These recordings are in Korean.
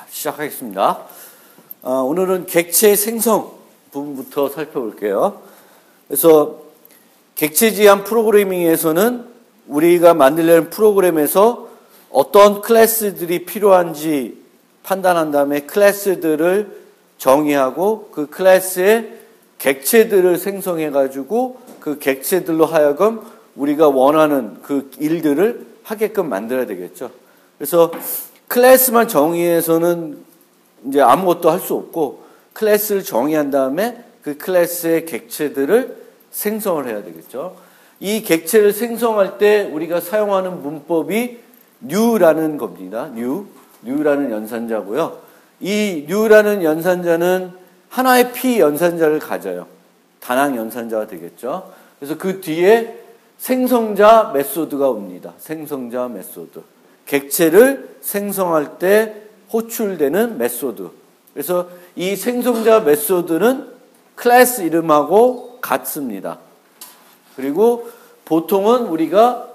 시작하겠습니다. 오늘은 객체 생성 부분부터 살펴볼게요. 그래서 객체 지향 프로그래밍에서는 우리가 만들려는 프로그램에서 어떤 클래스들이 필요한지 판단한 다음에 클래스들을 정의하고 그 클래스의 객체들을 생성해가지고 그 객체들로 하여금 우리가 원하는 그 일들을 하게끔 만들어야 되겠죠. 그래서 클래스만 정의해서는 이제 아무것도 할 수 없고 클래스를 정의한 다음에 그 클래스의 객체들을 생성을 해야 되겠죠. 이 객체를 생성할 때 우리가 사용하는 문법이 new라는 겁니다. new라는 연산자고요. 이 new라는 연산자는 하나의 p 연산자를 가져요. 단항 연산자가 되겠죠. 그래서 그 뒤에 생성자 메소드가 옵니다. 생성자 메소드. 객체를 생성할 때 호출되는 메소드. 그래서 이 생성자 메소드는 클래스 이름하고 같습니다. 그리고 보통은 우리가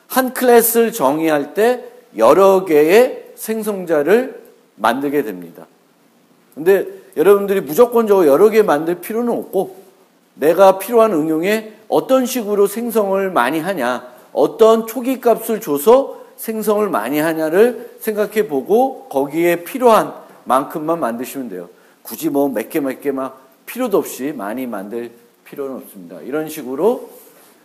한 클래스를 정의할 때 여러 개의 생성자를 만들게 됩니다. 근데 여러분들이 무조건적으로 여러 개 만들 필요는 없고 내가 필요한 응용에 어떤 식으로 생성을 많이 하냐, 어떤 초기 값을 줘서 생성을 많이 하냐를 생각해 보고 거기에 필요한 만큼만 만드시면 돼요. 굳이 뭐 몇 개 막 필요도 없이 많이 만들 필요는 없습니다. 이런 식으로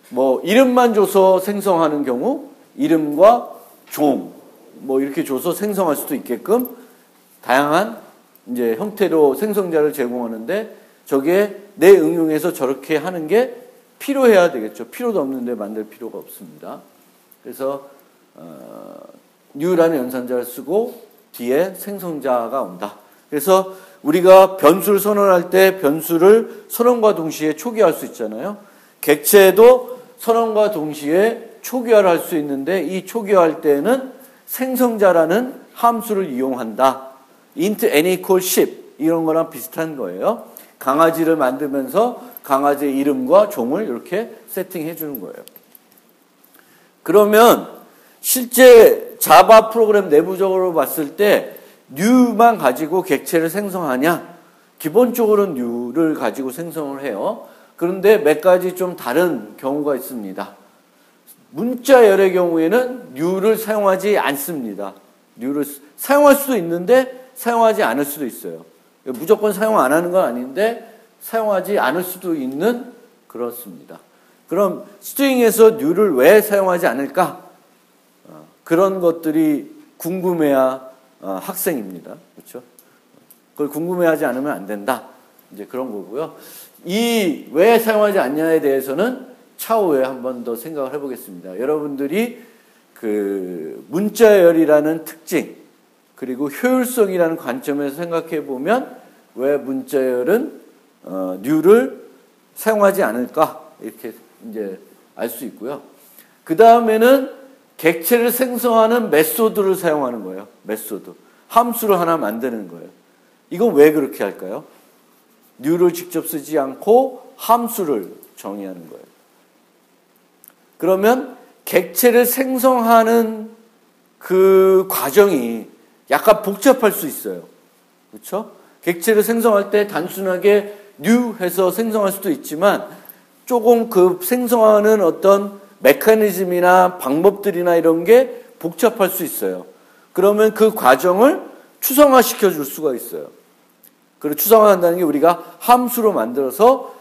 뭐 이름만 줘서 생성하는 경우 이름과 종 뭐 이렇게 줘서 생성할 수도 있게끔 다양한 이제 형태로 생성자를 제공하는데 저게 내 응용에서 저렇게 하는 게 필요해야 되겠죠. 필요도 없는데 만들 필요가 없습니다. 그래서 new라는 연산자를 쓰고 뒤에 생성자가 온다. 그래서 우리가 변수를 선언할 때 변수를 선언과 동시에 초기화할 수 있잖아요. 객체도 선언과 동시에 초기화를 할 수 있는데 이 초기화할 때는 생성자라는 함수를 이용한다. int n equal 10 이런 거랑 비슷한 거예요. 강아지를 만들면서 강아지의 이름과 종을 이렇게 세팅해 주는 거예요. 그러면 실제 자바 프로그램 내부적으로 봤을 때 new만 가지고 객체를 생성하냐? 기본적으로는 new를 가지고 생성을 해요. 그런데 몇 가지 좀 다른 경우가 있습니다. 문자열의 경우에는 new를 사용하지 않습니다. new를 사용할 수도 있는데 사용하지 않을 수도 있어요. 무조건 사용 안 하는 건 아닌데 사용하지 않을 수도 있는 그렇습니다. 그럼 스트링에서 new를 왜 사용하지 않을까? 그런 것들이 궁금해야 학생입니다. 그렇죠? 그걸 궁금해하지 않으면 안 된다. 이제 그런 거고요. 이 왜 사용하지 않냐에 대해서는 차후에 한 번 더 생각을 해보겠습니다. 여러분들이 그 문자열이라는 특징 그리고 효율성이라는 관점에서 생각해 보면 왜 문자열은 new를 사용하지 않을까 이렇게 이제 알 수 있고요. 그 다음에는 객체를 생성하는 메소드를 사용하는 거예요. 메소드. 함수를 하나 만드는 거예요. 이건 왜 그렇게 할까요? new를 직접 쓰지 않고 함수를 정의하는 거예요. 그러면 객체를 생성하는 그 과정이 약간 복잡할 수 있어요. 그렇죠? 객체를 생성할 때 단순하게 new 해서 생성할 수도 있지만 조금 그 생성하는 어떤 메커니즘이나 방법들이나 이런 게 복잡할 수 있어요. 그러면 그 과정을 추상화시켜 줄 수가 있어요. 그리고 추상화한다는 게 우리가 함수로 만들어서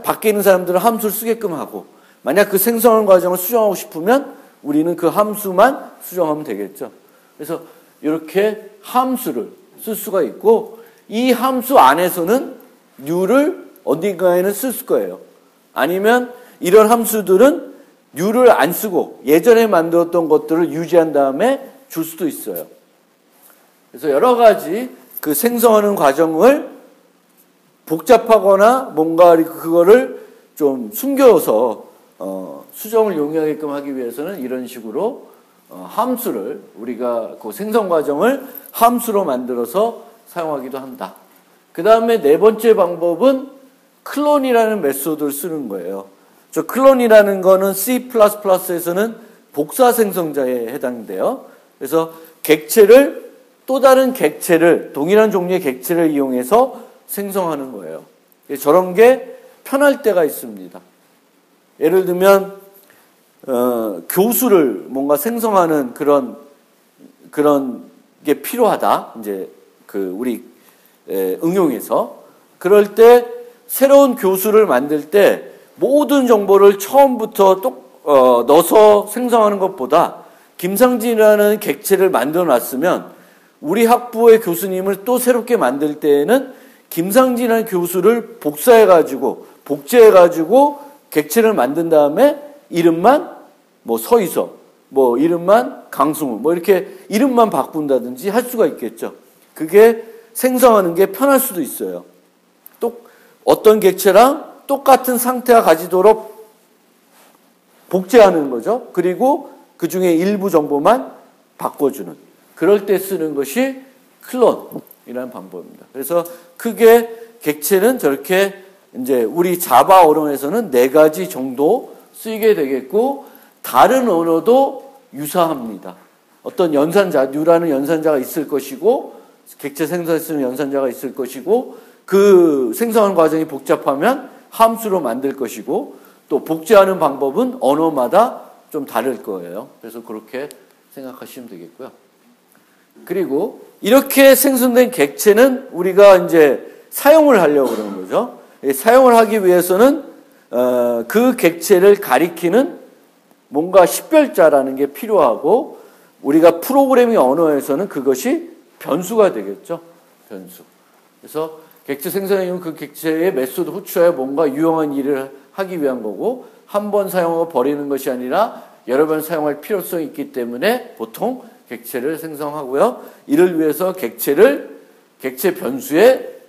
밖에 있는 사람들은 함수를 쓰게끔 하고 만약 그 생성하는 과정을 수정하고 싶으면 우리는 그 함수만 수정하면 되겠죠. 그래서 이렇게 함수를 쓸 수가 있고 이 함수 안에서는 new를 어딘가에는 쓸 거예요. 아니면 이런 함수들은 new를 안 쓰고 예전에 만들었던 것들을 유지한 다음에 줄 수도 있어요. 그래서 여러 가지 그 생성하는 과정을 복잡하거나 뭔가 그거를 좀 숨겨서 수정을 용이하게끔 하기 위해서는 이런 식으로 함수를 우리가 그 생성 과정을 함수로 만들어서 사용하기도 한다. 그 다음에 네 번째 방법은 클론이라는 메소드를 쓰는 거예요. 저 클론이라는 거는 C++에서는 복사 생성자에 해당돼요. 그래서 객체를 또 다른 객체를 동일한 종류의 객체를 이용해서 생성하는 거예요. 저런 게 편할 때가 있습니다. 예를 들면 교수를 뭔가 생성하는 그런 게 필요하다. 이제 우리 응용해서 그럴 때 새로운 교수를 만들 때 모든 정보를 처음부터 넣어서 생성하는 것보다 김상진이라는 객체를 만들어 놨으면 우리 학부의 교수님을 또 새롭게 만들 때에는 김상진이라는 교수를 복제해가지고 객체를 만든 다음에 이름만 서희석, 이름만 강승우, 이렇게 이름만 바꾼다든지 할 수가 있겠죠. 그게 생성하는 게 편할 수도 있어요. 또 어떤 객체랑 똑같은 상태가 가지도록 복제하는 거죠. 그리고 그 중에 일부 정보만 바꿔주는. 그럴 때 쓰는 것이 클론이라는 방법입니다. 그래서 크게 객체는 저렇게 이제 우리 자바 언어에서는 4가지 정도 쓰이게 되겠고, 다른 언어도 유사합니다. 어떤 연산자, 뉴라는 연산자가 있을 것이고, 객체 생성에 쓰는 연산자가 있을 것이고, 그 생성하는 과정이 복잡하면 함수로 만들 것이고, 또 복제하는 방법은 언어마다 좀 다를 거예요. 그래서 그렇게 생각하시면 되겠고요. 그리고 이렇게 생성된 객체는 우리가 이제 사용을 하려고 그러는 거죠. 사용을 하기 위해서는 그 객체를 가리키는 뭔가 식별자라는 게 필요하고, 우리가 프로그래밍 언어에서는 그것이 변수가 되겠죠. 변수. 그래서 객체 생성이면 그 객체의 메소드 호출하여 뭔가 유용한 일을 하기 위한 거고, 한 번 사용하고 버리는 것이 아니라 여러 번 사용할 필요성이 있기 때문에 보통 객체를 생성하고요. 이를 위해서 객체 변수에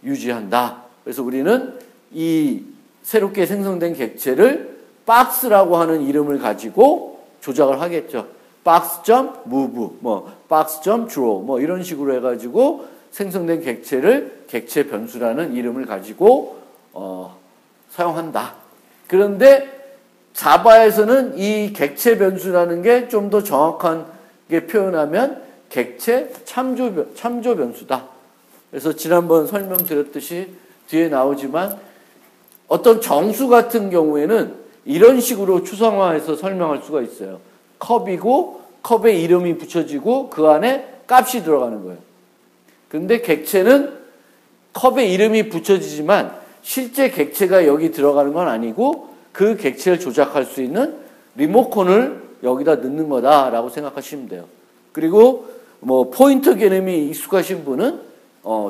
유지한다. 그래서 우리는 이 새롭게 생성된 객체를 박스라고 하는 이름을 가지고 조작을 하겠죠. box.move, box.draw, 이런 식으로 해가지고 생성된 객체를 객체 변수라는 이름을 가지고 사용한다. 그런데 자바에서는 이 객체 변수라는 게 좀 더 정확하게 표현하면 객체 참조 변수다. 그래서 지난번 설명드렸듯이 뒤에 나오지만 어떤 정수 같은 경우에는 이런 식으로 추상화해서 설명할 수가 있어요. 컵이고 컵에 이름이 붙여지고 그 안에 값이 들어가는 거예요. 그런데 객체는 컵에 이름이 붙여지지만 실제 객체가 여기 들어가는 건 아니고 그 객체를 조작할 수 있는 리모컨을 여기다 넣는 거다라고 생각하시면 돼요. 그리고 포인터 개념이 익숙하신 분은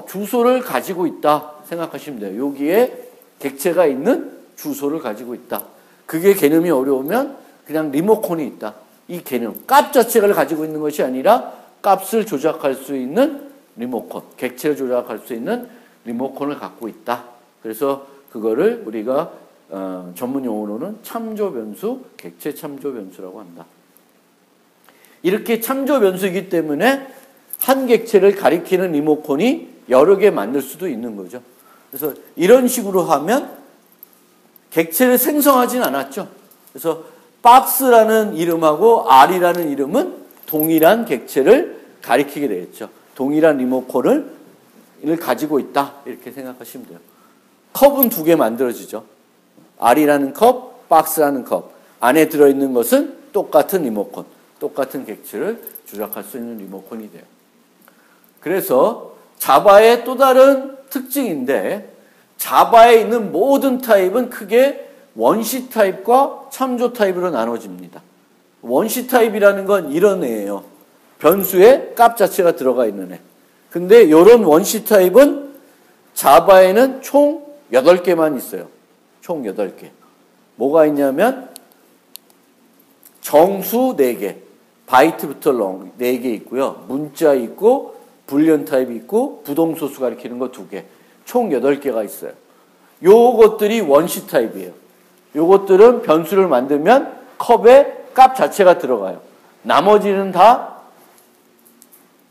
주소를 가지고 있다 생각하시면 돼요. 여기에 객체가 있는 주소를 가지고 있다. 그게 개념이 어려우면 그냥 리모컨이 있다. 이 개념, 값 자체를 가지고 있는 것이 아니라 값을 조작할 수 있는 리모컨, 객체를 조작할 수 있는 리모컨을 갖고 있다. 그래서 그거를 우리가 전문 용어로는 참조 변수, 객체 참조 변수라고 한다. 이렇게 참조 변수이기 때문에 한 객체를 가리키는 리모컨이 여러 개 만들 수도 있는 거죠. 그래서 이런 식으로 하면 객체를 생성하진 않았죠. 그래서 박스라는 이름하고 R이라는 이름은 동일한 객체를 가리키게 되겠죠. 동일한 리모컨을 가지고 있다. 이렇게 생각하시면 돼요. 컵은 2개 만들어지죠. R이라는 컵, 박스라는 컵. 안에 들어있는 것은 똑같은 리모컨, 똑같은 객체를 조작할 수 있는 리모컨이 돼요. 그래서 자바의 또 다른 특징인데, 자바에 있는 모든 타입은 크게 원시 타입과 참조 타입으로 나눠집니다. 원시 타입이라는 건 이런 애예요. 변수에 값 자체가 들어가 있는 애. 근데 이런 원시 타입은 자바에는 총 8개만 있어요. 총 8개. 뭐가 있냐면 정수 4개, 바이트부터 롱 4개 있고요. 문자 있고 불리언 타입이 있고 부동소수 가리키는 거 2개. 총 8개가 있어요. 요것들이 원시 타입이에요. 요것들은 변수를 만들면 컵에 값 자체가 들어가요. 나머지는 다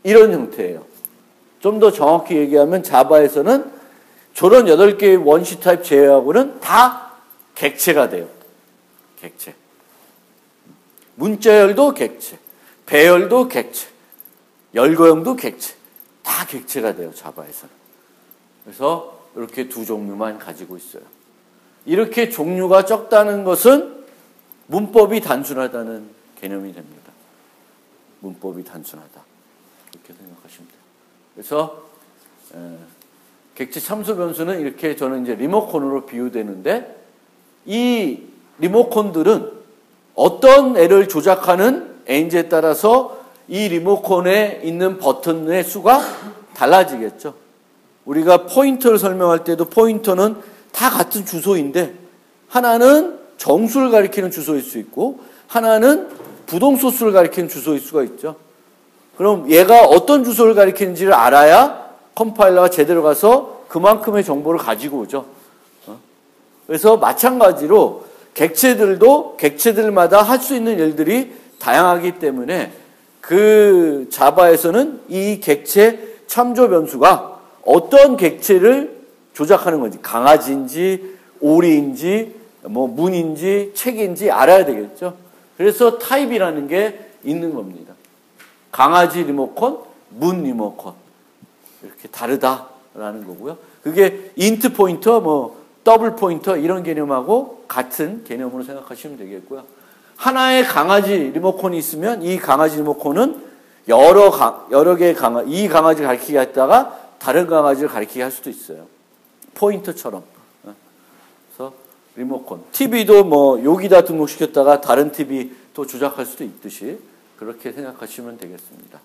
이런 형태예요. 좀 더 정확히 얘기하면 자바에서는 저런 8개의 원시 타입 제외하고는 다 객체가 돼요. 객체. 문자열도 객체. 배열도 객체, 열거형도 객체, 다 객체가 돼요, 자바에서는. 그래서 이렇게 두 종류만 가지고 있어요. 이렇게 종류가 적다는 것은 문법이 단순하다는 개념이 됩니다. 문법이 단순하다. 이렇게 생각하시면 돼요. 그래서 객체 참수 변수는 이렇게 저는 이제 리모컨으로 비유되는데, 이 리모컨들은 어떤 애를 조작하는 애인지에 따라서 이 리모컨에 있는 버튼의 수가 달라지겠죠. 우리가 포인터를 설명할 때도 포인터는 다 같은 주소인데 하나는 정수를 가리키는 주소일 수 있고 하나는 부동소수를 가리키는 주소일 수가 있죠. 그럼 얘가 어떤 주소를 가리키는지를 알아야 컴파일러가 제대로 가서 그만큼의 정보를 가지고 오죠. 그래서 마찬가지로 객체들도 객체들마다 할 수 있는 일들이 다양하기 때문에 그 자바에서는 이 객체 참조 변수가 어떤 객체를 조작하는 건지, 강아지인지 오리인지 뭐 문인지 책인지 알아야 되겠죠. 그래서 타입이라는 게 있는 겁니다. 강아지 리모컨, 문 리모컨 이렇게 다르다라는 거고요. 그게 인트 포인터, 뭐 더블 포인터 이런 개념하고 같은 개념으로 생각하시면 되겠고요. 하나의 강아지 리모컨이 있으면 이 강아지 리모컨은 여러 개의 강아지, 이 강아지를 가리키게 했다가 다른 강아지를 가리키게 할 수도 있어요. 포인터처럼. 그래서 리모컨. TV도 뭐 여기다 등록시켰다가 다른 TV 또 조작할 수도 있듯이 그렇게 생각하시면 되겠습니다.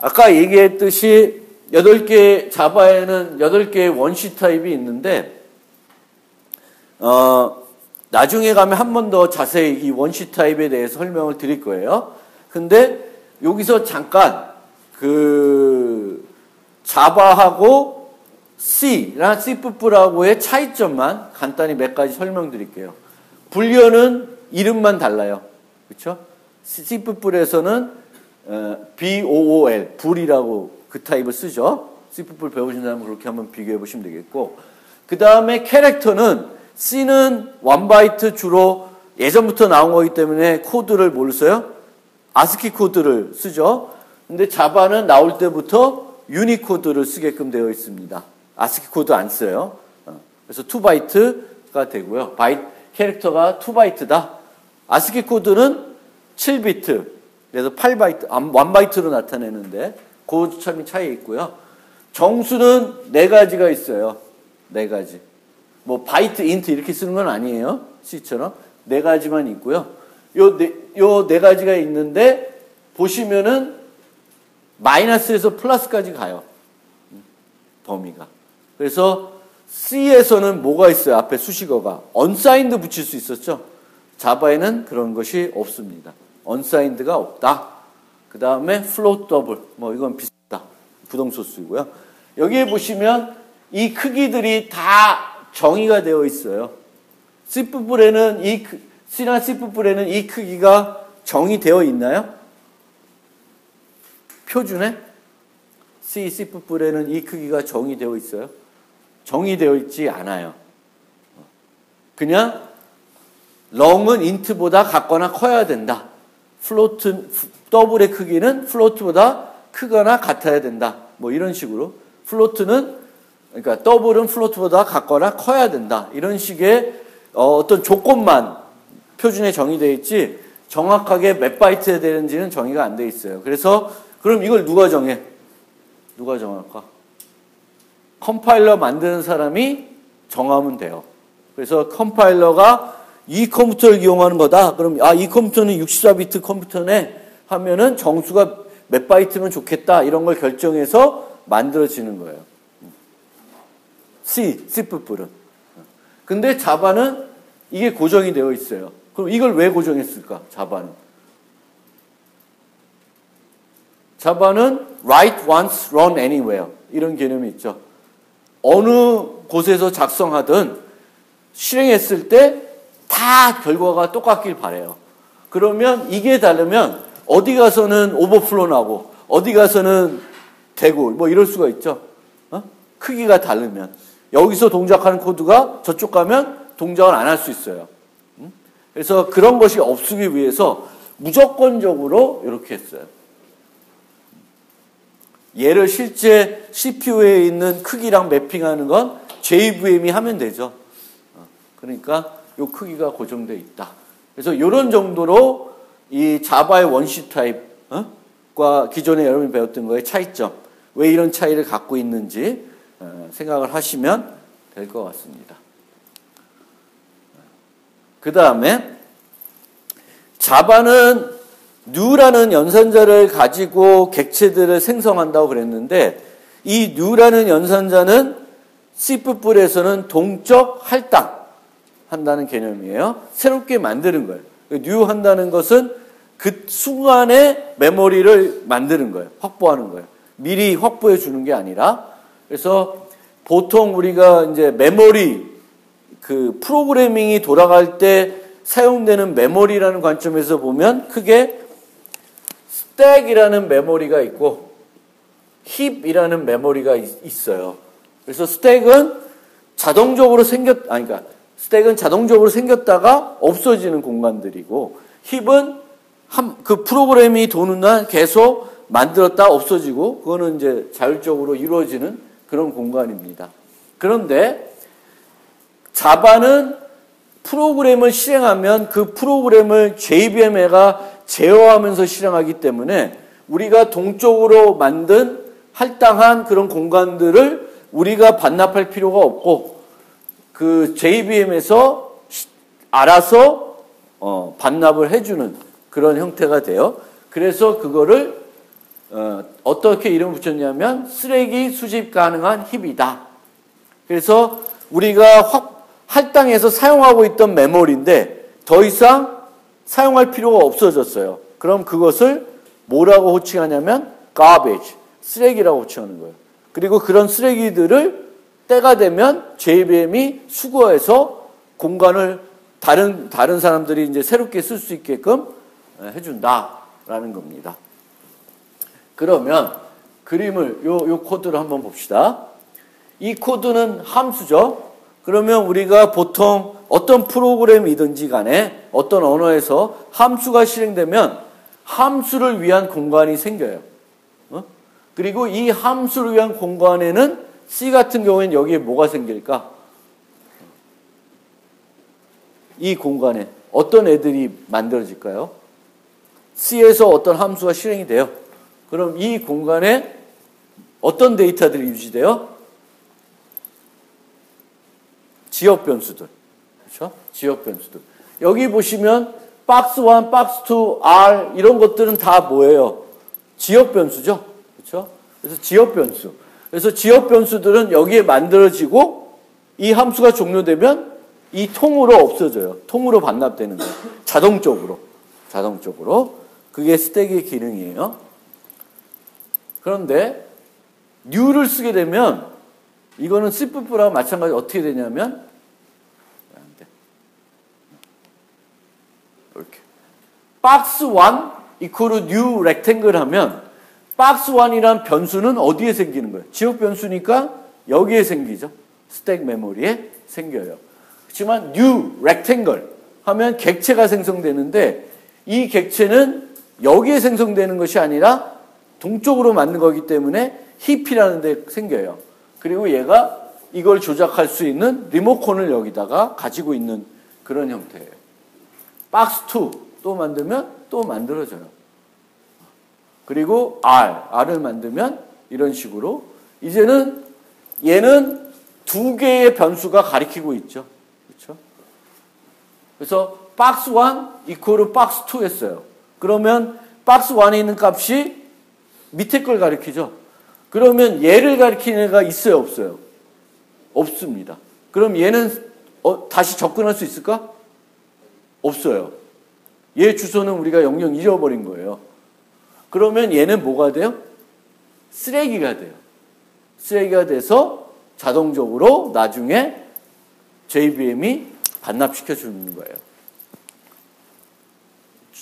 아까 얘기했듯이 8개, 자바에는 8개의 원시 타입이 있는데, 나중에 가면 한 번 더 자세히 이 원시 타입에 대해서 설명을 드릴 거예요. 근데 여기서 잠깐 자바하고 C나 C++하고의 차이점만 간단히 몇 가지 설명드릴게요. 불려는 이름만 달라요. 그렇죠? C++에서는 BOOL, 불이라고 그 타입을 쓰죠. C++ 배우신다면 그렇게 한번 비교해 보시면 되겠고, 그 다음에 캐릭터는 C는 1바이트 주로 예전부터 나온 거기 때문에 코드를 뭘 써요? 아스키 코드를 쓰죠. 근데 자바는 나올 때부터 유니코드를 쓰게끔 되어 있습니다. 아스키 코드 안 써요. 그래서 2바이트가 되고요. 캐릭터가 2바이트다. 아스키 코드는 7비트, 그래서 8바이트, 1바이트로 나타내는데 그 점이 차이 있고요. 정수는 4가지가 있어요. 4가지. 뭐 바이트, 인트 이렇게 쓰는 건 아니에요. C처럼 4가지만 있고요. 요 4가지가 있는데 보시면은 마이너스에서 플러스까지 가요. 범위가. 그래서 C에서는 뭐가 있어요? 앞에 수식어가. unsigned 붙일 수 있었죠? 자바에는 그런 것이 없습니다. unsigned가 없다. 그 다음에 float double. 뭐 이건 비슷하다. 부동소수이고요. 여기에 보시면 이 크기들이 다 정의가 되어 있어요. C++에는 C나 C++에는 이 크기가 정의되어 있나요? 표준에? C++에는 이 크기가 정의되어 있어요? 정의되어 있지 않아요. 그냥 long은 int보다 같거나 커야 된다. float, 더블의 크기는 float보다 크거나 같아야 된다. 뭐 이런 식으로. 그러니까 더블은 float보다 같거나 커야 된다. 이런 식의 어떤 조건만 표준에 정의되어 있지 정확하게 몇 바이트에 되는지는 정의가 안 되어 있어요. 그래서 그럼 이걸 누가 정해? 누가 정할까? 컴파일러 만드는 사람이 정하면 돼요. 그래서 컴파일러가 이 컴퓨터를 이용하는 거다. 그럼 이 컴퓨터는 64비트 컴퓨터네 하면은 정수가 몇 바이트면 좋겠다. 이런 걸 결정해서 만들어지는 거예요. C++는. 근데 자바는 이게 고정이 되어 있어요. 그럼 이걸 왜 고정했을까? 자바는 write once, run anywhere. 이런 개념이 있죠. 어느 곳에서 작성하든 실행했을 때 다 결과가 똑같길 바래요. 그러면 이게 다르면 어디 가서는 오버플로 나고 어디 가서는 되고 뭐 이럴 수가 있죠. 크기가 다르면. 여기서 동작하는 코드가 저쪽 가면 동작을 안 할 수 있어요. 그래서 그런 것이 없기 위해서 무조건적으로 이렇게 했어요. 얘를 실제 CPU에 있는 크기랑 매핑하는 건 JVM이 하면 되죠. 그러니까 이 크기가 고정되어 있다. 그래서 이런 정도로 이 자바의 원시 타입과 기존에 여러분이 배웠던 거의 차이점, 왜 이런 차이를 갖고 있는지 생각을 하시면 될 것 같습니다. 그 다음에 자바는 뉴라는 연산자를 가지고 객체들을 생성한다고 그랬는데 이 뉴라는 연산자는 C++에서는 동적 할당한다는 개념이에요. 새롭게 만드는 거예요. 뉴 한다는 것은 그 순간에 메모리를 만드는 거예요. 확보하는 거예요. 미리 확보해 주는 게 아니라. 그래서 보통 우리가 이제 메모리 그 프로그래밍이 돌아갈 때 사용되는 메모리라는 관점에서 보면 크게 스택이라는 메모리가 있고 힙이라는 메모리가 있어요. 그래서 스택은 자동적으로 스택은 자동적으로 생겼다가 없어지는 공간들이고 힙은 그 프로그램이 도는 날 계속 만들었다 없어지고 그거는 이제 자율적으로 이루어지는 그런 공간입니다. 그런데 자바는 프로그램을 실행하면 그 프로그램을 JVM가 제어하면서 실행하기 때문에 우리가 동적으로 만든 할당한 그런 공간들을 우리가 반납할 필요가 없고 그 JVM에서 알아서 반납을 해주는 그런 형태가 돼요. 그래서 그거를 어떻게 이름을 붙였냐면 쓰레기 수집 가능한 힙이다. 그래서 우리가 할당해서 사용하고 있던 메모리인데 더 이상 사용할 필요가 없어졌어요. 그럼 그것을 뭐라고 호칭하냐면 garbage, 쓰레기라고 호칭하는 거예요. 그리고 그런 쓰레기들을 때가 되면 JVM이 수거해서 공간을 다른 사람들이 이제 새롭게 쓸 수 있게끔 해준다라는 겁니다. 그러면 그림을 요 코드를 한번 봅시다. 이 코드는 함수죠. 그러면 우리가 보통 어떤 프로그램이든지 간에 어떤 언어에서 함수가 실행되면 함수를 위한 공간이 생겨요. 그리고 이 함수를 위한 공간에는 C 같은 경우에는 여기에 뭐가 생길까? 이 공간에 어떤 애들이 만들어질까요? C에서 어떤 함수가 실행이 돼요. 그럼 이 공간에 어떤 데이터들이 유지돼요? 지역 변수들. 그렇죠? 지역 변수들. 여기 보시면 박스 1, 박스 2, R 이런 것들은 다 뭐예요? 지역 변수죠. 그렇죠? 그래서 지역 변수. 그래서 지역 변수들은 여기에 만들어지고 이 함수가 종료되면 이 통으로 없어져요. 통으로 반납되는 거예요. 자동적으로. 그게 스택의 기능이에요. 그런데 new를 쓰게 되면 이거는 C++랑 마찬가지로 어떻게 되냐면 이렇게 박스 1 이퀄 new rectangle 하면 박스 1이란 변수는 어디에 생기는 거예요? 지역 변수니까 여기에 생기죠. 스택 메모리에 생겨요. 그렇지만 new rectangle 하면 객체가 생성되는데 이 객체는 여기에 생성되는 것이 아니라 동쪽으로 만든 거기 때문에 힙이라는 데 생겨요. 그리고 얘가 이걸 조작할 수 있는 리모컨을 여기다가 가지고 있는 그런 형태예요. 박스 2 또 만들면 또 만들어져요. 그리고 R을 만들면 이런 식으로 이제는 얘는 두 개의 변수가 가리키고 있죠. 그렇죠? 그래서 박스 1 이퀄 박스 2 했어요. 그러면 박스 1에 있는 값이 밑에 걸 가리키죠. 그러면 얘를 가리키는 애가 있어요, 없어요? 없습니다. 그럼 얘는 다시 접근할 수 있을까? 없어요. 얘 주소는 우리가 영영 잃어버린 거예요. 그러면 얘는 뭐가 돼요? 쓰레기가 돼요. 쓰레기가 돼서 자동적으로 나중에 JVM이 반납시켜 주는 거예요.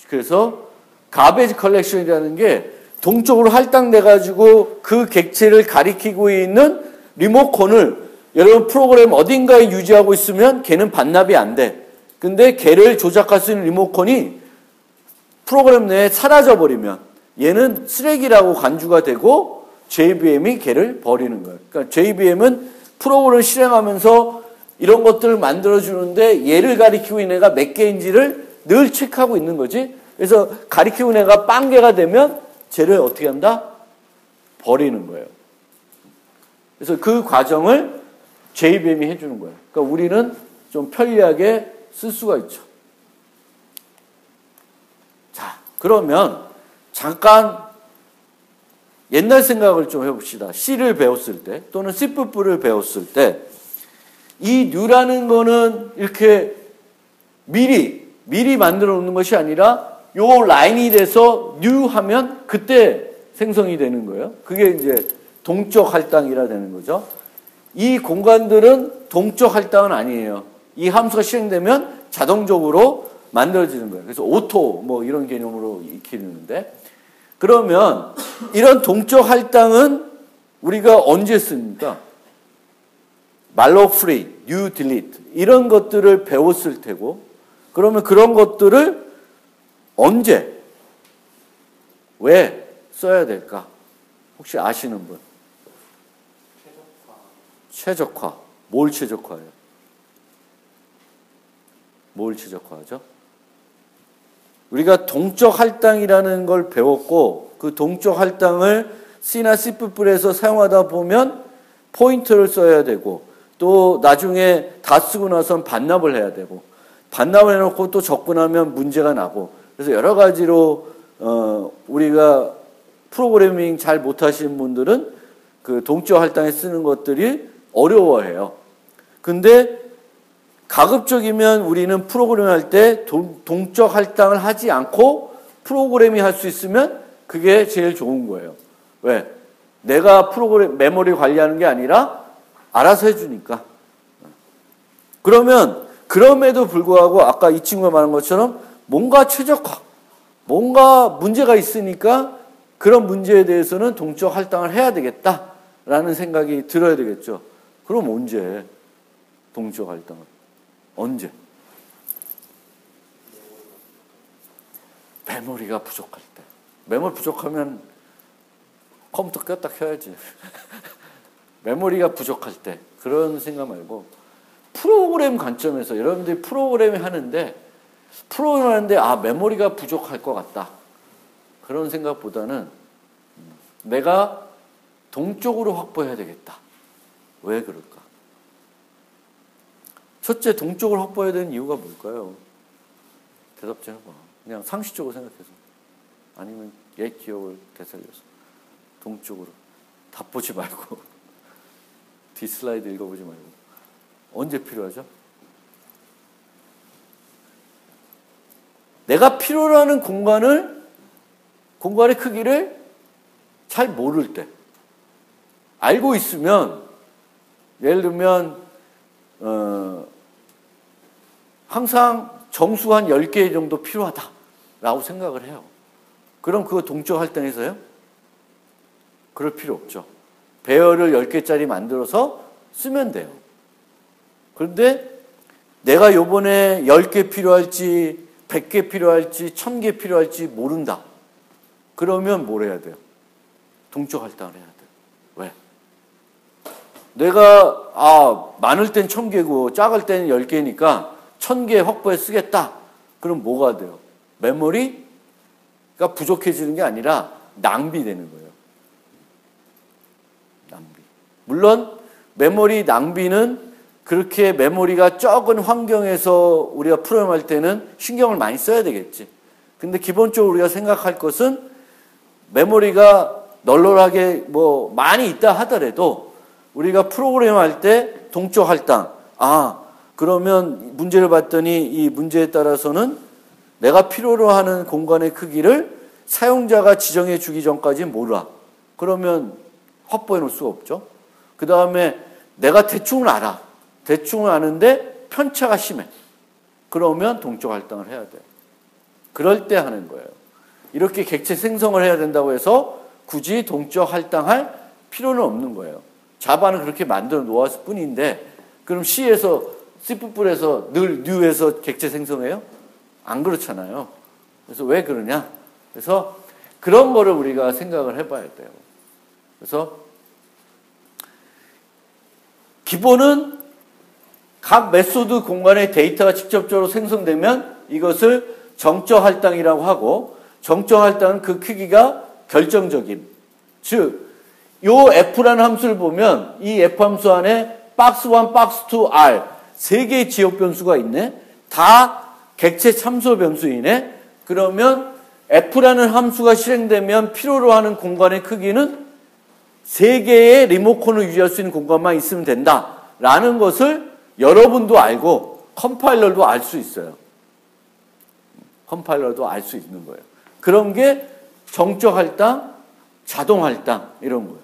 그래서 가베지 컬렉션이라는 게 동쪽으로 할당돼가지고 그 객체를 가리키고 있는 리모컨을 여러분 프로그램 어딘가에 유지하고 있으면 걔는 반납이 안 돼. 근데 걔를 조작할 수 있는 리모컨이 프로그램 내에 사라져 버리면 얘는 쓰레기라고 간주가 되고 JVM이 걔를 버리는 거예요. 그러니까 JVM은 프로그램을 실행하면서 이런 것들을 만들어주는데 얘를 가리키고 있는 애가 몇 개인지를 늘 체크하고 있는 거지. 그래서 가리키고 있는 애가 빵개가 되면 쟤를 어떻게 한다? 버리는 거예요. 그래서 그 과정을 JVM이 해주는 거예요. 그러니까 우리는 좀 편리하게 쓸 수가 있죠. 자, 그러면 잠깐 옛날 생각을 좀 해봅시다. C를 배웠을 때 또는 C++를 배웠을 때 이 new라는 거는 이렇게 미리 만들어 놓는 것이 아니라 요 라인이 돼서 new 하면 그때 생성이 되는 거예요. 그게 이제 동적 할당이라 되는 거죠. 이 공간들은 동적 할당은 아니에요. 이 함수가 실행되면 자동적으로 만들어지는 거예요. 그래서 오토 뭐 이런 개념으로 익히는데 그러면 이런 동적 할당은 우리가 언제 씁니까? malloc free, new delete 이런 것들을 배웠을 테고 그러면 그런 것들을 언제 왜 써야 될까? 혹시 아시는 분? 최적화. 뭘 최적화해요? 뭘 최적화하죠? 우리가 동적 할당이라는 걸 배웠고 그 동적 할당을 C나 C++에서 사용하다 보면 포인터를 써야 되고 또 나중에 다 쓰고 나선 반납을 해야 되고 반납을 해놓고 또 접근하면 문제가 나고 그래서 여러 가지로 우리가 프로그래밍 잘 못하시는 분들은 그 동적 할당에 쓰는 것들이 어려워해요. 근데 가급적이면 우리는 프로그램 할 때 동적 할당을 하지 않고 프로그램이 할 수 있으면 그게 제일 좋은 거예요. 왜? 내가 프로그램 메모리 관리하는 게 아니라 알아서 해주니까. 그러면 그럼에도 불구하고 아까 이 친구가 말한 것처럼 뭔가 최적화, 뭔가 문제가 있으니까 그런 문제에 대해서는 동적 할당을 해야 되겠다라는 생각이 들어야 되겠죠. 그럼 언제 동적 할당을? 언제? 메모리가 부족할 때. 메모리 부족하면 컴퓨터 껐다 켜야지. 메모리가 부족할 때. 그런 생각 말고 프로그램 관점에서 여러분들이 프로그램을 하는데 메모리가 부족할 것 같다. 그런 생각보다는 내가 동적으로 확보해야 되겠다. 왜 그럴까? 첫째, 동적으로 확보해야 되는 이유가 뭘까요? 대답 좀 해봐. 그냥 상식적으로 생각해서. 아니면 옛 기억을 되살려서. 동적으로. 다 보지 말고. 뒷슬라이드 읽어보지 말고. 언제 필요하죠? 내가 필요로 하는 공간의 크기를 잘 모를 때. 알고 있으면, 예를 들면, 항상 정수 한 10개 정도 필요하다라고 생각을 해요. 그럼 그거 동적 할당해서요? 그럴 필요 없죠. 배열을 10개짜리 만들어서 쓰면 돼요. 그런데 내가 요번에 10개 필요할지 100개 필요할지 1000개 필요할지 모른다. 그러면 뭘 해야 돼요? 동적 할당을 해야 돼요. 왜? 내가 많을 땐 1000개고 작을 때는 10개니까 1000개 확보해 쓰겠다. 그럼 뭐가 돼요? 메모리가 부족해지는 게 아니라 낭비되는 거예요. 낭비. 물론 메모리 낭비는 그렇게 메모리가 적은 환경에서 우리가 프로그램할 때는 신경을 많이 써야 되겠지. 근데 기본적으로 우리가 생각할 것은 메모리가 널널하게 많이 있다 하더라도 우리가 프로그램 할 때 동적 할당. 그러면 문제를 봤더니 이 문제에 따라서는 내가 필요로 하는 공간의 크기를 사용자가 지정해 주기 전까지 몰라. 그러면 확보해 놓을 수가 없죠. 그 다음에 내가 대충은 알아. 대충은 아는데 편차가 심해. 그러면 동적 할당을 해야 돼요. 그럴 때 하는 거예요. 이렇게 객체 생성을 해야 된다고 해서 굳이 동적 할당할 필요는 없는 거예요. 자바는 그렇게 만들어 놓았을 뿐인데 그럼 C에서 C++에서 늘 new에서 객체 생성해요? 안 그렇잖아요. 그래서 왜 그러냐? 그래서 그런 거를 우리가 생각을 해봐야 돼요. 그래서 기본은 각 메소드 공간에 데이터가 직접적으로 생성되면 이것을 정적 할당이라고 하고, 정적 할당은 그 크기가 결정적임. 즉, 요 f라는 함수를 보면 이 f 함수 안에 박스1, 박스2, r 세 개의 지역 변수가 있네. 다 객체 참소 변수이네. 그러면 f라는 함수가 실행되면 필요로 하는 공간의 크기는 세 개의 리모컨을 유지할 수 있는 공간만 있으면 된다라는 것을 여러분도 알고 컴파일러도 알 수 있어요. 컴파일러도 알 수 있는 거예요. 그런 게 정적 할당, 자동 할당 이런 거예요.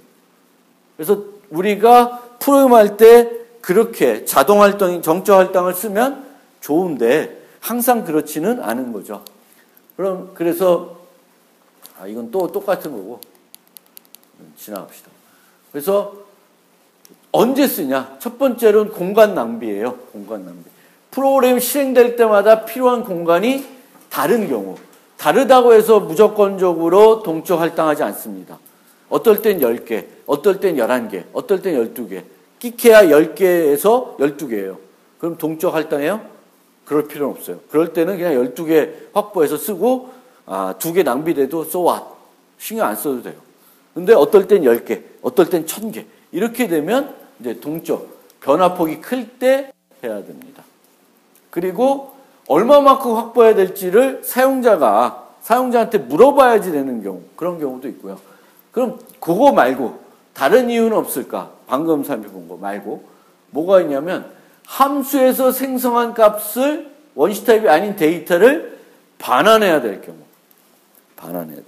그래서 우리가 프로그램할 때 그렇게 자동 할당, 정적 할당을 쓰면 좋은데 항상 그렇지는 않은 거죠. 그래서 이건 또 똑같은 거고 지나갑시다. 그래서 언제 쓰냐? 첫 번째로는 공간 낭비예요. 공간 낭비. 프로그램이 실행될 때마다 필요한 공간이 다른 경우. 다르다고 해서 무조건적으로 동적 할당하지 않습니다. 어떨 땐 10개, 어떨 땐 11개, 어떨 땐 12개. 끼케야 10개에서 12개예요. 그럼 동적 할당해요? 그럴 필요는 없어요. 그럴 때는 그냥 12개 확보해서 쓰고 2개 낭비돼도 so what? 신경 안 써도 돼요. 근데 어떨 땐 10개, 어떨 땐 1000개. 이렇게 되면 이제 동적, 변화폭이 클 때 해야 됩니다. 그리고 얼마만큼 확보해야 될지를 사용자한테 물어봐야지 되는 경우, 그런 경우도 있고요. 그럼 그거 말고 다른 이유는 없을까? 방금 살펴본 거 말고 뭐가 있냐면 함수에서 생성한 값을 원시 타입이 아닌 데이터를 반환해야 될 경우. 반환해야 돼.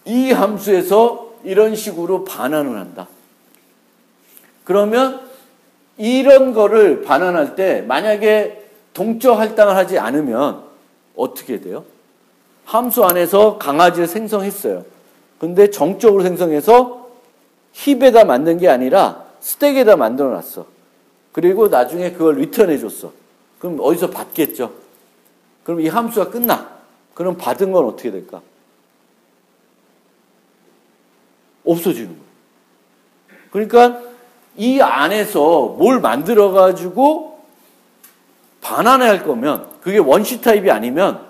이 함수에서 이런 식으로 반환을 한다. 그러면 이런 거를 반환할 때 만약에 동적 할당을 하지 않으면 어떻게 돼요? 함수 안에서 강아지를 생성했어요. 근데 정적으로 생성해서 힙에다 만든 게 아니라 스택에다 만들어 놨어. 그리고 나중에 그걸 리턴해 줬어. 그럼 어디서 받겠죠? 그럼 이 함수가 끝나. 그럼 받은 건 어떻게 될까? 없어지는 거예요. 그러니까 이 안에서 뭘 만들어가지고 반환해야 할 거면 그게 원시 타입이 아니면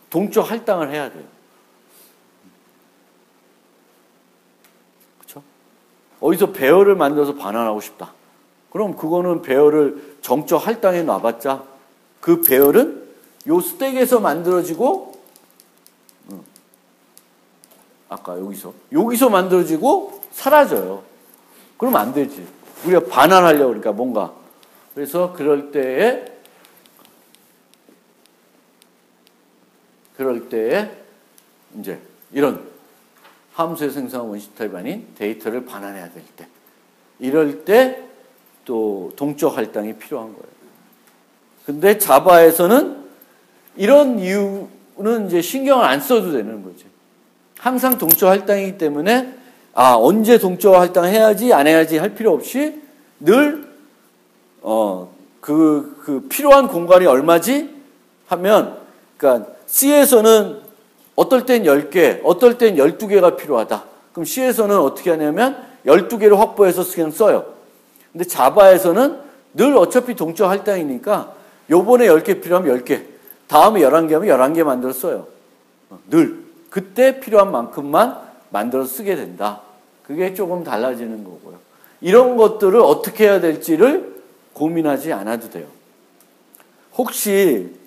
동적 할당을 해야 돼요. 그렇죠? 어디서 배열을 만들어서 반환하고 싶다. 그럼 그거는 배열을 정적 할당해 놔봤자 그 배열은 요 스택에서 만들어지고 아까 여기서 만들어지고 사라져요. 그러면 안 되지. 우리가 반환하려고 그러니까 뭔가. 그래서 그럴 때에 이제 이런 함수에 생성한 원시 타입 아닌 데이터를 반환해야 될 때, 이럴 때 또 동적 할당이 필요한 거예요. 근데 자바에서는 이런 이유는 이제 신경을 안 써도 되는 거지. 항상 동적 할당이기 때문에 언제 동적 할당해야지 안 해야지 할 필요 없이 늘 그 필요한 공간이 얼마지 하면, 그러니까 C에서는 어떨 땐 10개, 어떨 땐 12개가 필요하다. 그럼 C에서는 어떻게 하냐면 12개를 확보해서 그냥 써요. 근데 자바에서는 늘 어차피 동적 할당이니까 요번에 10개 필요하면 10개, 다음에 11개 하면 11개 만들어 써요. 늘 그때 필요한 만큼만 만들어 쓰게 된다. 그게 조금 달라지는 거고요. 이런 것들을 어떻게 해야 될지를 고민하지 않아도 돼요. 혹시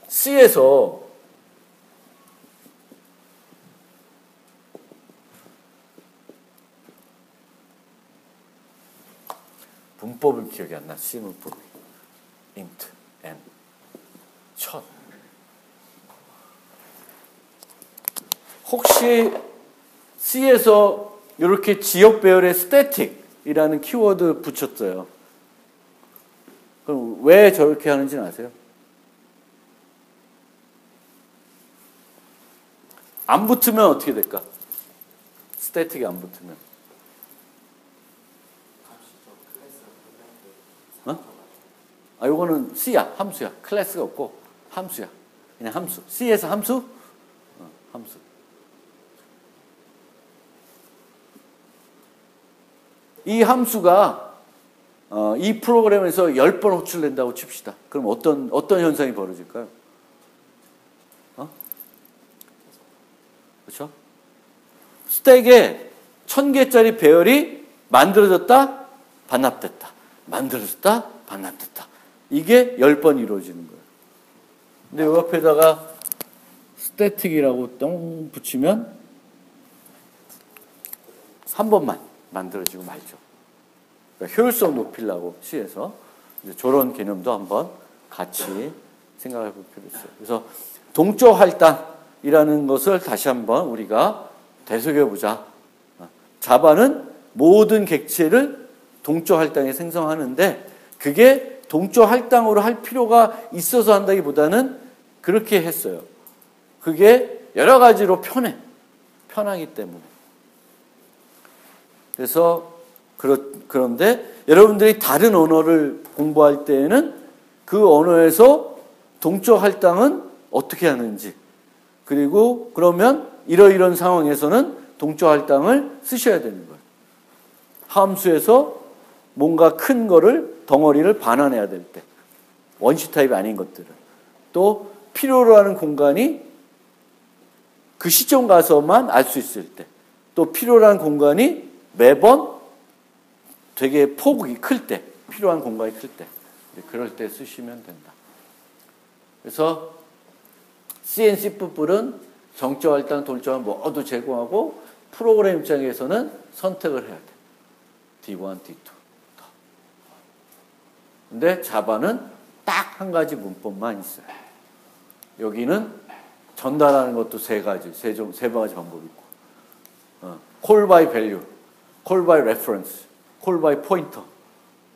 C에서 문법을 기억이 안 나. C 문법. int, n, 첫. 혹시 C에서 이렇게 지역 배열에 static이라는 키워드 붙였어요. 그럼 왜 저렇게 하는지는 아세요? 안 붙으면 어떻게 될까? static이 안 붙으면. 요거는 C야. 함수야. 클래스가 없고 함수야. 그냥 함수. C에서 함수? 함수. 이 함수가 이 프로그램에서 10번 호출된다고 칩시다. 그럼 어떤 현상이 벌어질까요? 그렇죠? 스택에 1000개짜리 배열이 만들어졌다, 반납됐다. 만들어졌다, 반납됐다. 이게 10번 이루어지는 거예요. 근데 요 앞에다가 스태틱이라고 똥 붙이면 3번만 만들어지고 말죠. 그러니까 효율성 높이려고 C에서 이제 저런 개념도 한번 같이 생각해 볼 필요가 있어요. 그래서 동적 할당이라는 것을 다시 한번 우리가 되새겨 보자. 자바는 모든 객체를 동적 할당에 생성하는데 그게 동적 할당으로 할 필요가 있어서 한다기보다는 그렇게 했어요. 그게 여러 가지로 편하기 때문에. 그래서 그런데 여러분들이 다른 언어를 공부할 때에는 그 언어에서 동적 할당은 어떻게 하는지, 그리고 그러면 이러이런 상황에서는 동적 할당을 쓰셔야 되는 거예요. 함수에서 뭔가 큰 거를, 덩어리를 반환해야 될 때, 원시 타입이 아닌 것들을, 또 필요로 하는 공간이 그 시점 가서만 알 수 있을 때, 또 필요로 하는 공간이 매번 되게 폭이 클 때, 필요한 공간이 클 때, 그럴 때 쓰시면 된다. 그래서 CNC 뿔은 정적 할당, 동적 할당 모두 제공하고 프로그램 입장에서는 선택을 해야 돼. D1, D2. 근데 자바는 딱 한 가지 문법만 있어요. 여기는 전달하는 것도 세 가지 방법이 있고, call by value, call by reference, call by pointer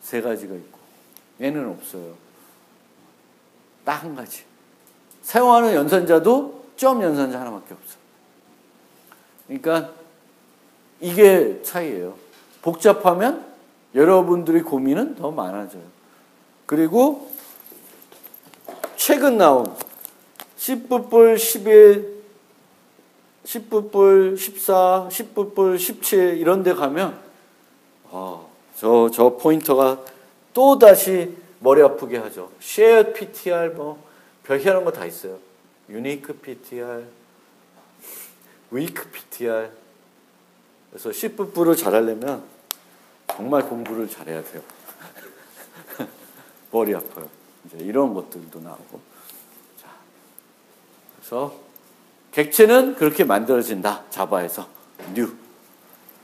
세 가지가 있고, 얘는 없어요. 딱 한 가지. 사용하는 연산자도 점 연산자 하나밖에 없어. 그러니까 이게 차이예요. 복잡하면 여러분들의 고민은 더 많아져요. 그리고 최근 나온 10뿔 11, 10뿔 14, 10뿔 17 이런 데 가면 저 포인터가 또 다시 머리 아프게 하죠. Shared PTR 별희한한 거 다 있어요. Unique PTR, Weak PTR. 그래서 10뿔을 잘하려면 정말 공부를 잘해야 돼요. 머리 아파요. 이제 이런 것들도 나오고. 자, 그래서 객체는 그렇게 만들어진다. 자바에서 new.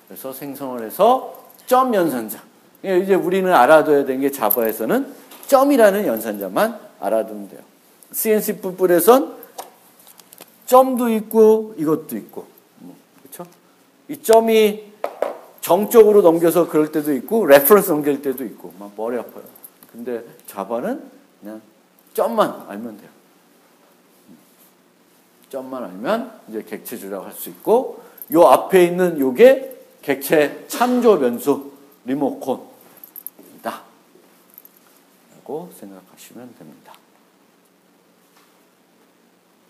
그래서 생성을 해서 점 연산자. 이제 우리는 알아둬야 되는 게 자바에서는 점이라는 연산자만 알아두면 돼요. CNC 뿔에선 점도 있고 이것도 있고, 그렇죠? 이 점이 정적으로 넘겨서 그럴 때도 있고 레퍼런스 넘길 때도 있고 막 머리 아파요. 근데 자바는 그냥 점만 알면 돼요. 점만 알면 이제 객체주라고 할 수 있고, 요 앞에 있는 요게 객체 참조 변수 리모컨이다 라고 생각하시면 됩니다.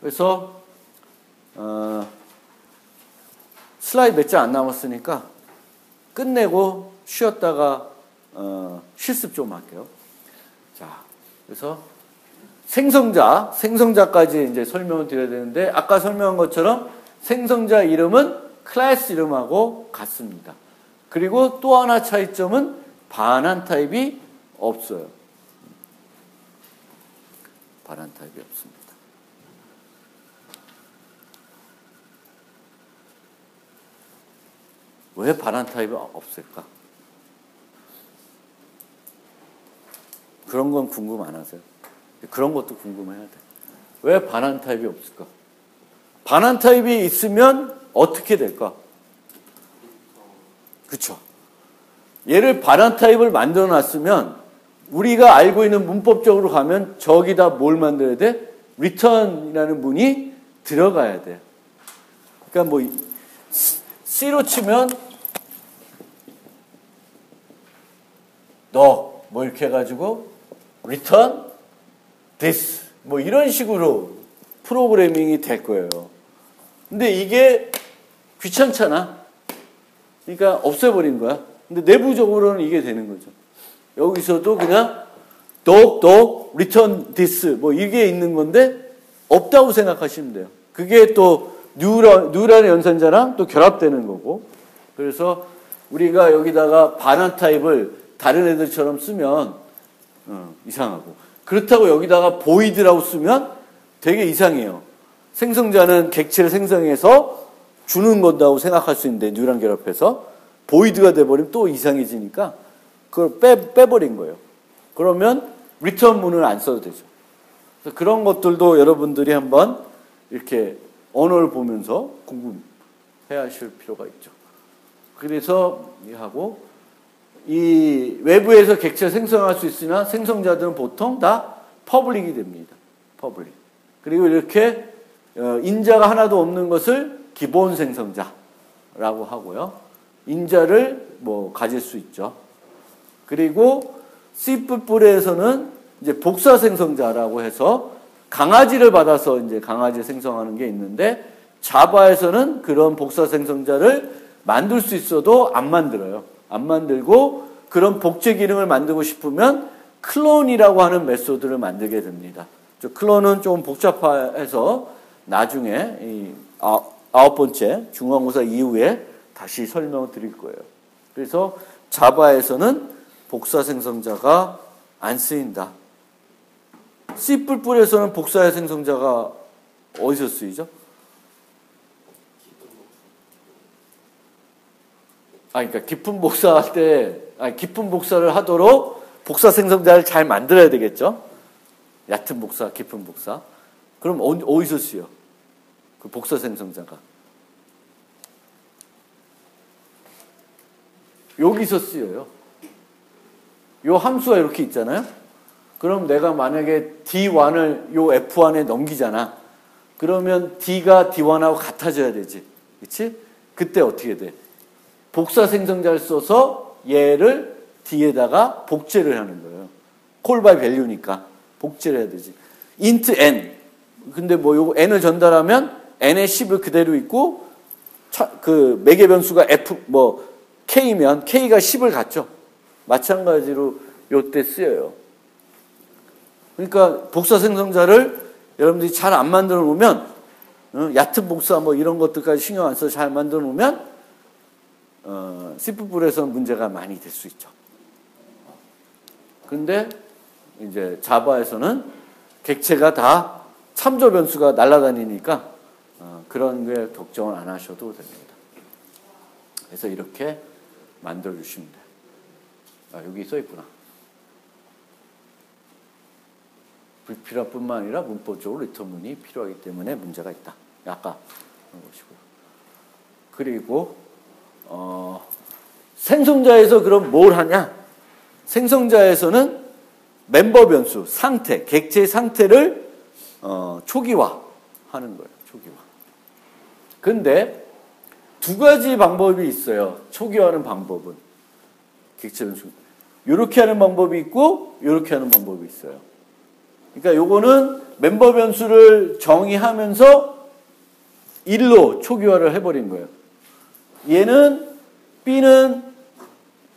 그래서 슬라이드 몇 장 안 남았으니까 끝내고 쉬었다가 실습 좀 할게요. 자, 그래서 생성자까지 이제 설명을 드려야 되는데, 아까 설명한 것처럼 생성자 이름은 클래스 이름하고 같습니다. 그리고 또 하나 차이점은 반환 타입이 없어요. 반환 타입이 없습니다. 왜 반환 타입이 없을까? 그런 건 궁금 안 하세요? 그런 것도 궁금해야 돼. 왜 반환 타입이 없을까? 반환 타입이 있으면 어떻게 될까? 그렇죠. 얘를 반환 타입을 만들어 놨으면 우리가 알고 있는 문법적으로 가면 저기다 뭘 만들어야 돼? return이라는 문이 들어가야 돼. 그러니까 뭐 C로 치면 너 뭐 이렇게 해가지고 return this 뭐 이런 식으로 프로그래밍이 될 거예요. 근데 이게 귀찮잖아. 그러니까 없애버린 거야. 근데 내부적으로는 이게 되는 거죠. 여기서도 그냥 dog, return this 뭐 이게 있는 건데 없다고 생각하시면 돼요. 그게 또 뉴런의 연산자랑 또 결합되는 거고. 그래서 우리가 여기다가 반환 타입을 다른 애들처럼 쓰면 이상하고, 그렇다고 여기다가 void라고 쓰면 되게 이상해요. 생성자는 객체를 생성해서 주는 건다고 생각할 수 있는데 뉴런 결합해서 void가 돼버리면 또 이상해지니까 그걸 빼버린 거예요. 그러면 return 문을 안 써도 되죠. 그래서 그런 것들도 여러분들이 한번 이렇게 언어를 보면서 궁금해 하실 필요가 있죠. 그래서 하고 이 외부에서 객체를 생성할 수 있으나 생성자들은 보통 다 퍼블릭이 됩니다. 퍼블릭. 그리고 이렇게 인자가 하나도 없는 것을 기본 생성자라고 하고요. 인자를 뭐 가질 수 있죠. 그리고 C++에서는 이제 복사 생성자라고 해서 강아지를 받아서 이제 강아지를 생성하는 게 있는데, 자바에서는 그런 복사 생성자를 만들 수 있어도 안 만들어요. 안 만들고 그런 복제 기능을 만들고 싶으면 클론이라고 하는 메소드를 만들게 됩니다. 클론은 좀 복잡해서 나중에 이 9번째 중간고사 이후에 다시 설명을 드릴 거예요. 그래서 자바에서는 복사 생성자가 안 쓰인다. C++에서는 복사 생성자가 어디서 쓰이죠? 그러니까 깊은 복사할 때, 깊은 복사를 하도록 복사 생성자를 잘 만들어야 되겠죠? 얕은 복사, 깊은 복사. 그럼 어디서 쓰여? 그 복사 생성자가. 여기서 쓰여요. 요 함수가 이렇게 있잖아요? 그럼 내가 만약에 D1을 요 F1에 넘기잖아. 그러면 D가 D1하고 같아져야 되지. 그치? 그때 어떻게 돼? 복사 생성자를 써서 얘를 D에다가 복제를 하는 거예요. call by value니까 복제를 해야 되지. int n. 근데 뭐 요거 n을 전달하면 n의 10을 그대로 있고 그 매개 변수가 f 뭐 k면 k가 10을 갖죠. 마찬가지로 요때 쓰여요. 그러니까 복사 생성자를 여러분들이 잘 안 만들어 놓으면, 얕은 복사 뭐 이런 것들까지 신경 안 써서 잘 만들어 놓으면 C++에서는 문제가 많이 될 수 있죠. 근데 이제 자바에서는 객체가 다 참조 변수가 날아다니니까 그런 게 걱정을 안 하셔도 됩니다. 그래서 이렇게 만들어 주시면 돼요. 여기 써 있구나. 불필요뿐만 아니라 문법적으로 리턴문이 필요하기 때문에 문제가 있다. 아까 그런 것이고요. 그리고 생성자에서 그럼 뭘 하냐? 생성자에서는 멤버 변수, 상태, 객체의 상태를 초기화하는 거예요. 초기화. 근데 두 가지 방법이 있어요. 초기화하는 방법은. 객체 변수. 이렇게 하는 방법이 있고 이렇게 하는 방법이 있어요. 그러니까 요거는 멤버 변수를 정의하면서 1로 초기화를 해버린 거예요. 얘는 B는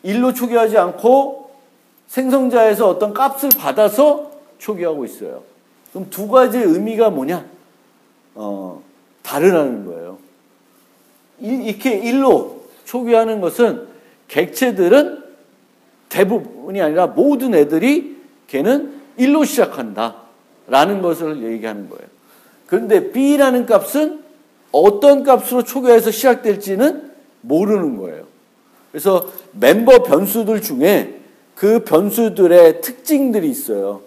1로 초기화하지 않고 생성자에서 어떤 값을 받아서 초기화하고 있어요. 그럼 두 가지 의미가 뭐냐? 다르다는 거예요. 이렇게 1로 초기화하는 것은 객체들은 대부분이 아니라 모든 애들이 걔는 1로 시작한다 라는 것을 얘기하는 거예요. 그런데 B라는 값은 어떤 값으로 초기화해서 시작될지는 모르는 거예요. 그래서 멤버 변수들 중에 그 변수들의 특징들이 있어요.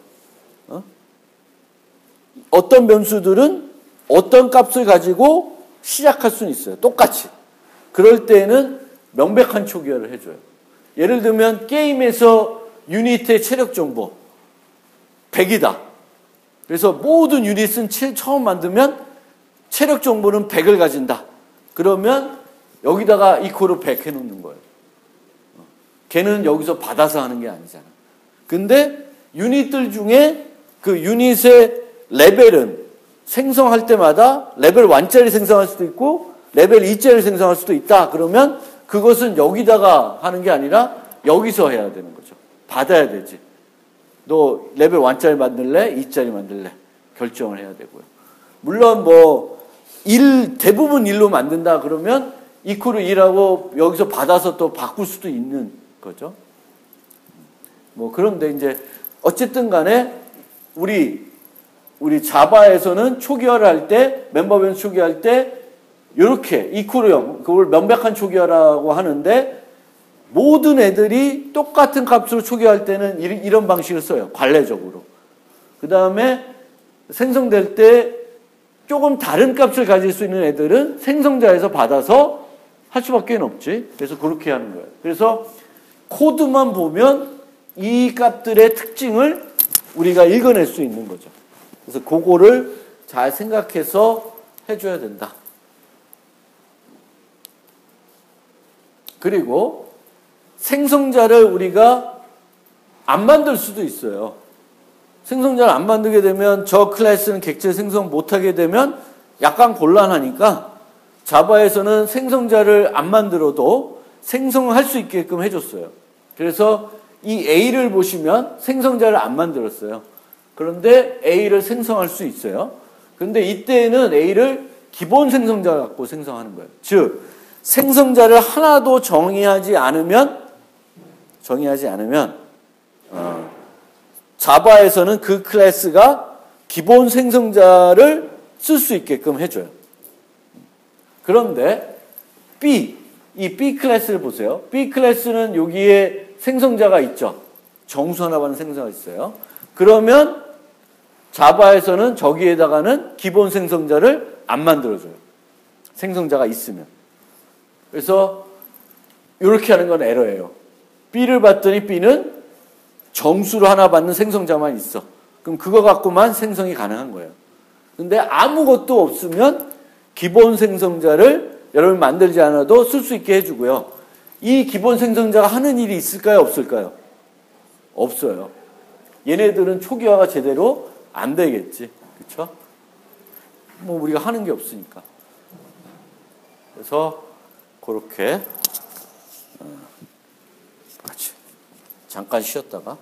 어떤 변수들은 어떤 값을 가지고 시작할 수는 있어요. 똑같이. 그럴 때에는 명백한 초기화를 해줘요. 예를 들면 게임에서 유닛의 체력 정보 100이다. 그래서 모든 유닛은 처음 만들면 체력 정보는 100을 가진다. 그러면 여기다가 이코를 100 해놓는 거예요. 걔는 여기서 받아서 하는 게 아니잖아. 근데 유닛들 중에 그 유닛의 레벨은 생성할 때마다 레벨 1짜리 생성할 수도 있고 레벨 2짜리 생성할 수도 있다. 그러면 그것은 여기다가 하는 게 아니라 여기서 해야 되는 거죠. 받아야 되지. 너 레벨 1짜리 만들래? 2짜리 만들래? 결정을 해야 되고요. 물론 뭐 대부분 1로 만든다 그러면 이퀄 2라고 여기서 받아서 또 바꿀 수도 있는 거죠. 뭐 그런데 이제 어쨌든 간에 우리 자바에서는 초기화를 할 때, 멤버 변수 초기화할 때 이렇게 이퀄 0, 그걸 명백한 초기화라고 하는데 모든 애들이 똑같은 값으로 초기화할 때는 이런 방식을 써요. 관례적으로. 그 다음에 생성될 때 조금 다른 값을 가질 수 있는 애들은 생성자에서 받아서 할 수밖에 없지. 그래서 그렇게 하는 거예요. 그래서 코드만 보면 이 값들의 특징을 우리가 읽어낼 수 있는 거죠. 그래서 그거를 잘 생각해서 해줘야 된다. 그리고 생성자를 우리가 안 만들 수도 있어요. 생성자를 안 만들게 되면 저 클래스는 객체 생성 못하게 되면 약간 곤란하니까 자바에서는 생성자를 안 만들어도 생성할 수 있게끔 해줬어요. 그래서 이 A를 보시면 생성자를 안 만들었어요. 그런데 A를 생성할 수 있어요. 그런데 이때에는 A를 기본 생성자 갖고 생성하는 거예요. 즉 생성자를 하나도 정의하지 않으면 자바에서는 그 클래스가 기본 생성자를 쓸 수 있게끔 해줘요. 그런데 이 B 클래스를 보세요. B 클래스는 여기에 생성자가 있죠. 정수 하나 받는 생성자가 있어요. 그러면 자바에서는 저기에다가는 기본 생성자를 안 만들어줘요. 생성자가 있으면. 그래서 이렇게 하는 건 에러예요. B를 봤더니 B는 정수로 하나 받는 생성자만 있어. 그럼 그거 갖고만 생성이 가능한 거예요. 근데 아무것도 없으면 기본 생성자를 여러분 만들지 않아도 쓸 수 있게 해주고요. 이 기본 생성자가 하는 일이 있을까요? 없을까요? 없어요. 얘네들은 초기화가 제대로 안 되겠지. 그렇죠? 뭐 우리가 하는 게 없으니까. 그래서 그렇게 잠깐 쉬었다가